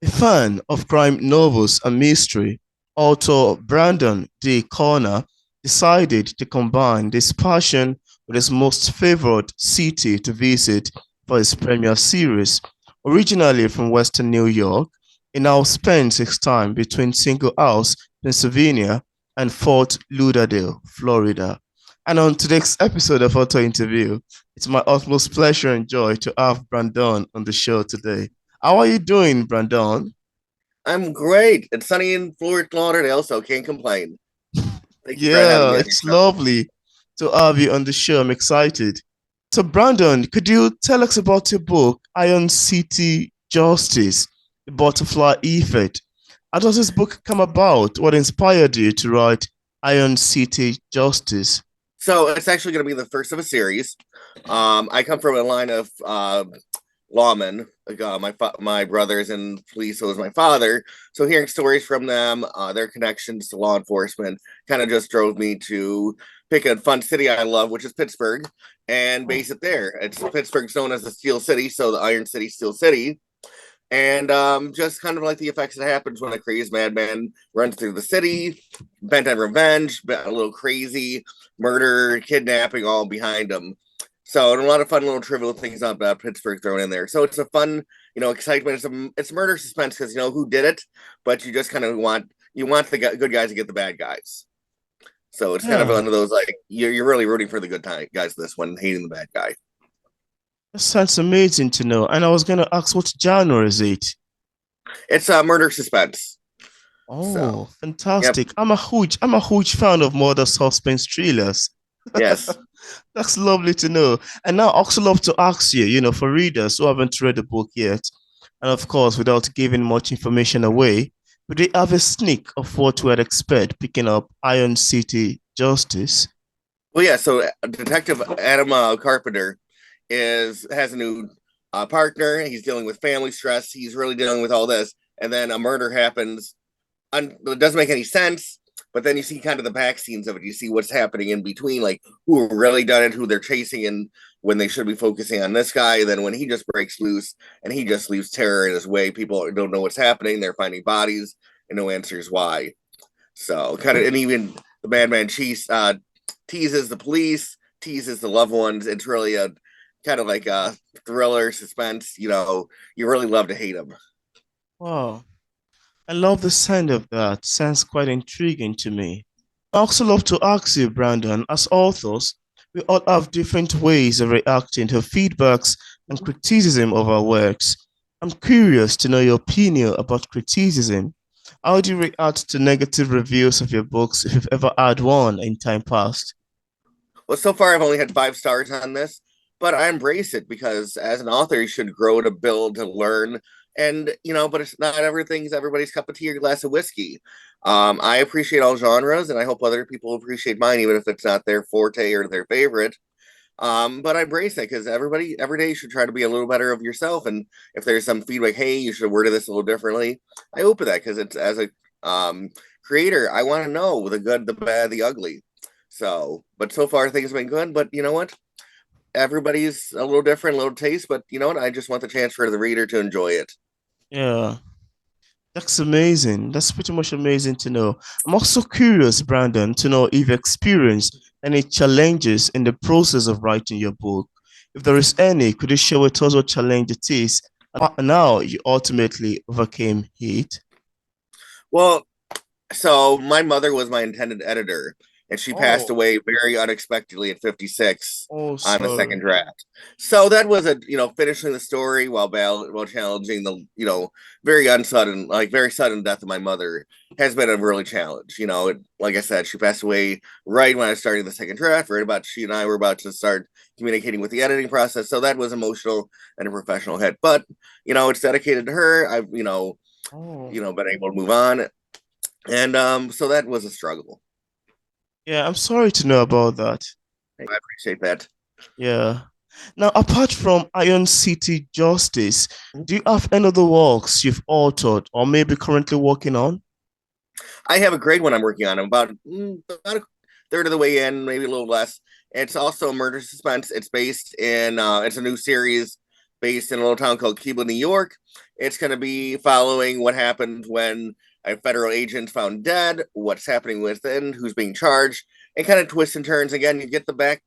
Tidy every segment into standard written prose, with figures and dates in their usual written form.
A fan of crime novels and mystery, author Brandon D. Corner decided to combine this passion with his most favored city to visit for his premiere series. Originally from Western New York, he now spends his time between Shinglehouse, Pennsylvania, and Fort Lauderdale, Florida. And on today's episode of Auto Interview, it's my utmost pleasure and joy to have Brandon on the show today. How are you doing, Brandon? I'm great. It's sunny in Fort Lauderdale, so can't complain. Thank you for having Yeah, me on your it's show. lovely to have you on the show. I'm excited. So, Brandon, could you tell us about your book, Iron City Justice, The Butterfly Effect? How does this book come about? What inspired you to write Iron City Justice? So it's actually going to be the first of a series. I come from a line of lawmen. Like, my brothers in police, so was my father. So hearing stories from them, their connections to law enforcement, kind of just drove me to pick a fun city I love, which is Pittsburgh, and Oh, base it there. It's Pittsburgh's known as the Steel City, so the Iron City, Steel City. And just kind of like the effects that happens when a crazed madman runs through the city, bent on revenge, a little crazy, murder, kidnapping, all behind him. So, and a lot of fun little trivial things about Pittsburgh thrown in there. So it's a fun, excitement. It's murder suspense because you know who did it, but you just kind of want the good guys to get the bad guys. So it's kind of yeah. one of those like you're really rooting for the good guys. This one, hating the bad guy. That sounds amazing to know. And I was going to ask, what genre is it? It's murder suspense. Oh, So, yep, fantastic. I'm a huge fan of murder suspense thrillers. yes. That's lovely to know. And now I also love to ask you, for readers who haven't read the book yet, and of course, without giving much information away, would they have a sneak of what we'd expect picking up Iron City Justice? Well, yeah. So Detective Adam Carpenter is has a new partner. He's dealing with family stress. He's really dealing with all this, and then a murder happens. It doesn't make any sense. But then you see kind of the back scenes of it. You see what's happening in between, like who really done it, who they're chasing, and when they should be focusing on this guy. Then when he just breaks loose and he just leaves terror in his way, people don't know what's happening. They're finding bodies and no answers why. So kind of, and even the madman teases the police, teases the loved ones. It's really a kind of like a thriller suspense. You really love to hate him. Wow, I love the sound of that. Sounds quite intriguing to me. I also love to ask you, Brandon, as authors, we all have different ways of reacting to feedbacks and criticism of our works. I'm curious to know your opinion about criticism. How do you react to negative reviews of your books if you've ever had one in time past? Well, so far I've only had 5 stars on this, but I embrace it because as an author, you should grow to build, to learn, and but it's not everything's everybody's cup of tea or glass of whiskey. I appreciate all genres, and I hope other people appreciate mine, even if it's not their forte or their favorite. But I embrace it because everybody every day should try to be a little better of yourself. And if there's some feedback, hey, you should have worded this a little differently. I open that because it's as a creator, I want to know the good, the bad, the ugly. So, but so far things have been good. But you know what? Everybody's a little different, a little taste. But you know what? I just want the chance for the reader to enjoy it. Yeah, that's amazing. That's pretty much amazing to know. I'm also curious, Brandon, to know if you experienced any challenges in the process of writing your book. If there is any, could you share with us what challenge it is and how you ultimately overcame it? Well, so my mother was my intended editor, and she passed Oh, away very unexpectedly at 56 oh, on the sorry. second draft. So that was a finishing the story while challenging the very sudden death of my mother has been a really challenge. Like I said, she passed away right when I started the second draft. Right about she and I were about to start communicating with the editing process. So that was emotional and a professional hit. But it's dedicated to her. I've Oh, been able to move on, and so that was a struggle. yeah, I'm sorry to know about that. I appreciate that. Yeah. Now, apart from Iron City Justice, do you have any other works you've authored or maybe currently working on? I have a great one I'm working on. I'm about a third of the way in, maybe a little less. It's also a murder suspense. It's based in it's a new series based in a little town called Cuba, New York. It's going to be following what happened when a federal agent found dead, what's happening within, who's being charged, and kind of twists and turns. Again, you get the back,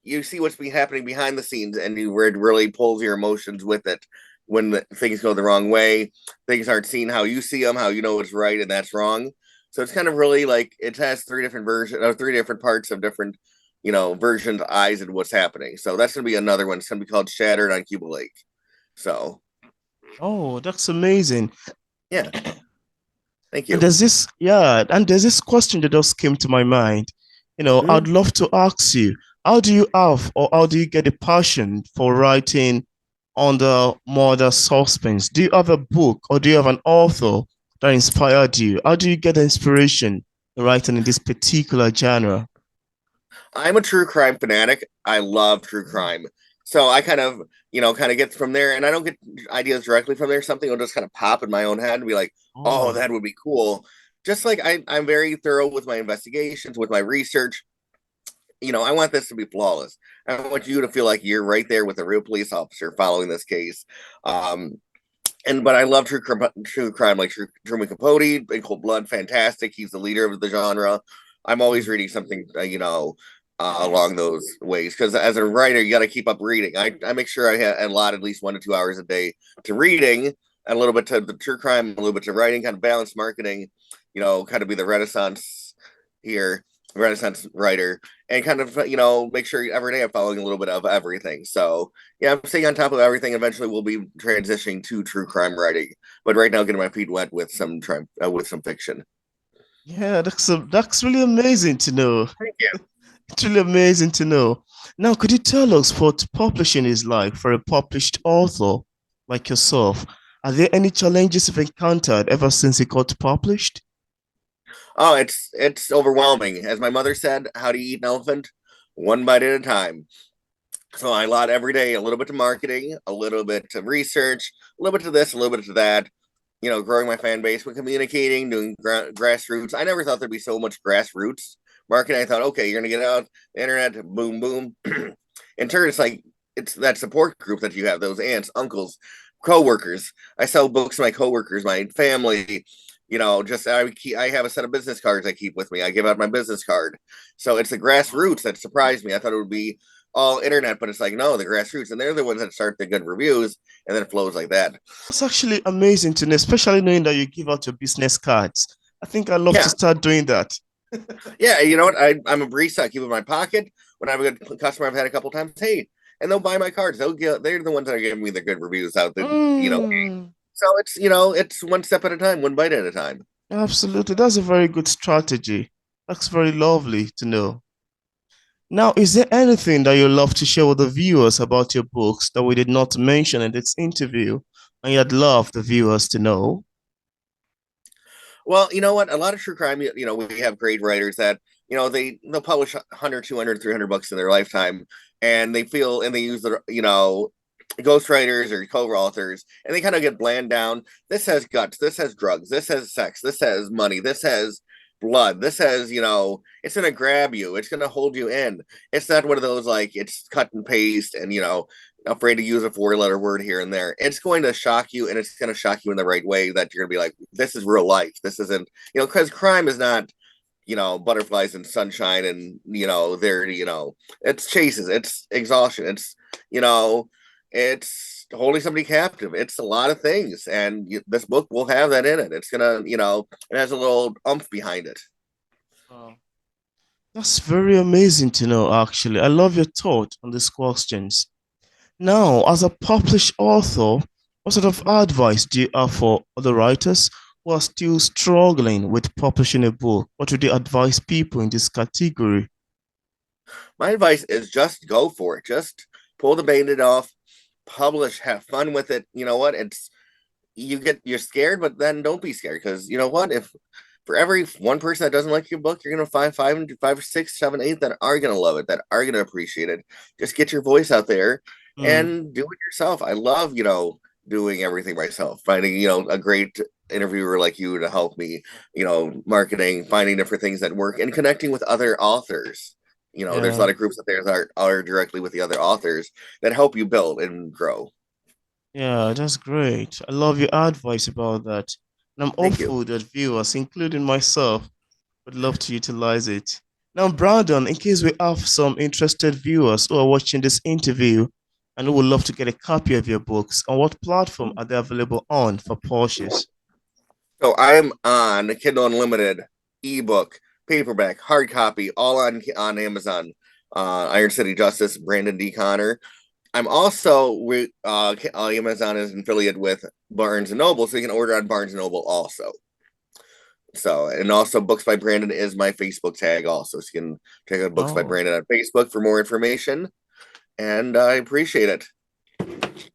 you see what's happening behind the scenes, and it really pulls your emotions with it when things go the wrong way. Things aren't seen how you see them, how you know it's right and that's wrong. So it's kind of really like it has three different versions, or three different parts of different, versions, eyes, and what's happening. So that's gonna be another one. It's gonna be called Shattered on Cuba Lake. So Oh, that's amazing. yeah, thank And you. there's this question that just came to my mind. I'd Mm-hmm. love to ask you, how do you have or how do you get a passion for writing on the murder suspense? Do you have a book or do you have an author that inspired you? How do you get the inspiration in writing in this particular genre? I'm a true crime fanatic. I love true crime. So I kind of get from there, and I don't get ideas directly from there. Something will just kind of pop in my own head and be like, oh, Oh, that would be cool. Just like I'm very thorough with my investigations, with my research. I want this to be flawless. I want you to feel like you're right there with a real police officer following this case. Um, but I love true crime like Truman Capote, in Cold Blood, fantastic. He's the leader of the genre. I'm always mm, reading something, along those ways because as a writer, you got to keep up reading. I make sure I allot at least 1 to 2 hours a day to reading, and a little bit to the true crime, a little bit to writing, kind of balance marketing. Kind of be the Renaissance here, Renaissance writer, and kind of make sure every day I'm following a little bit of everything. So yeah, I'm staying on top of everything. Eventually, we'll be transitioning to true crime writing, but right now, getting my feet wet with some fiction. yeah, that's really amazing to know. Thank you. It's really amazing to know. Now, could you tell us what publishing is like for a published author like yourself? Are there any challenges you've encountered ever since it got published? Oh, it's overwhelming. As my mother said, how do you eat an elephant? One bite at a time. So I lot every day a little bit to marketing, a little bit to research, a little bit to this, a little bit to that. Growing my fan base, with communicating, doing grassroots. I never thought there'd be so much grassroots marketing. I thought, okay, you're gonna get out the internet, boom, boom. In turn, it's that support group that you have, those aunts, uncles, coworkers. I sell books to my coworkers, my family. I have a set of business cards I keep with me. I give out my business card. So it's the grassroots that surprised me. I thought it would be all internet, but it's like no, the grassroots, and they're the ones that start the good reviews, and then it flows like that. It's actually amazing to know, especially knowing that you give out your business cards. I think I'd love to Yeah, start doing that. yeah. You know what? I'm a barista. I keep it in my pocket. When I have a good customer I've had a couple times, hey, and they'll buy my cards. They're the ones that are giving me the good reviews out. Mm, So it's one step at a time, one bite at a time. absolutely. That's a very good strategy. That's very lovely to know. Now, is there anything that you love to share with the viewers about your books that we did not mention in this interview and you'd love the viewers to know? Well, you know what? A lot of true crime, we have great writers that, they'll publish 100, 200, 300 books in their lifetime, and they use ghostwriters or co-authors, and they kind of get bland down. This has guts, this has drugs, this has sex, this has money, this has blood, this has, it's gonna grab you, it's gonna hold you in. It's not one of those like it's cut and paste and afraid to use a four-letter word here and there. It's going to shock you, and it's going to shock you in the right way that you're going to be like, this is real life. This isn't, because crime is not, butterflies and sunshine and, it's chases, it's exhaustion, you know, it's holding somebody captive. It's a lot of things. And this book will have that in it. It's going to, it has a little umph behind it. Wow. That's very amazing to know, actually. I love your thought on these questions. Now, as a published author, what sort of advice do you have for other writers who are still struggling with publishing a book? What would you advise people in this category? My advice is just go for it. Just pull the band off, publish, have fun with it. You know what? You're scared, but then don't be scared because you know what? If for every one person that doesn't like your book, you're gonna find five or six, seven, eight that are gonna love it, that are gonna appreciate it. Just get your voice out there Mm, and do it yourself. I love, doing everything myself, finding, a great interviewer like you to help me, marketing, finding different things that work and connecting with other authors. There's a yeah. lot of groups out there that are directly with the other authors that help you build and grow. Yeah, that's great. I love your advice about that. And I'm Thank you. hopeful that viewers, including myself, would love to utilize it. Now, Brandon, in case we have some interested viewers who are watching this interview and who would love to get a copy of your books, on what platform are they available on for purchase? So I'm on Kindle Unlimited, ebook, paperback, hard copy, all on Amazon. Iron City Justice, Brandon D. Connor. I'm also with Amazon is affiliated with Barnes and Noble, so you can order on Barnes and Noble also. So, and also Books by Brandon is my Facebook tag also, so you can check out Books by Oh, Brandon on Facebook for more information. And I appreciate it.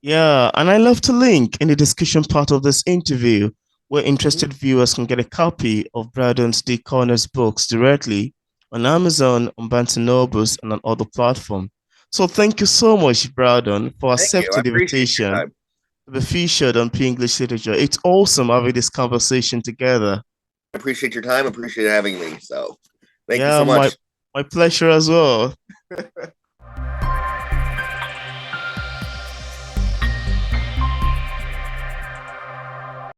yeah, and I love to link in the description part of this interview where Mhm. interested viewers can get a copy of Brandon's D. Corner's books directly on Amazon, on Barnes& and Nobles, and on other platforms. So thank you so much, Brandon, for Thank you. I accepting the appreciate your invitation time. to be featured on P English Literature. It's awesome having this conversation together. I appreciate your time. I appreciate having me. So, thank you Yeah, so much. my pleasure as well.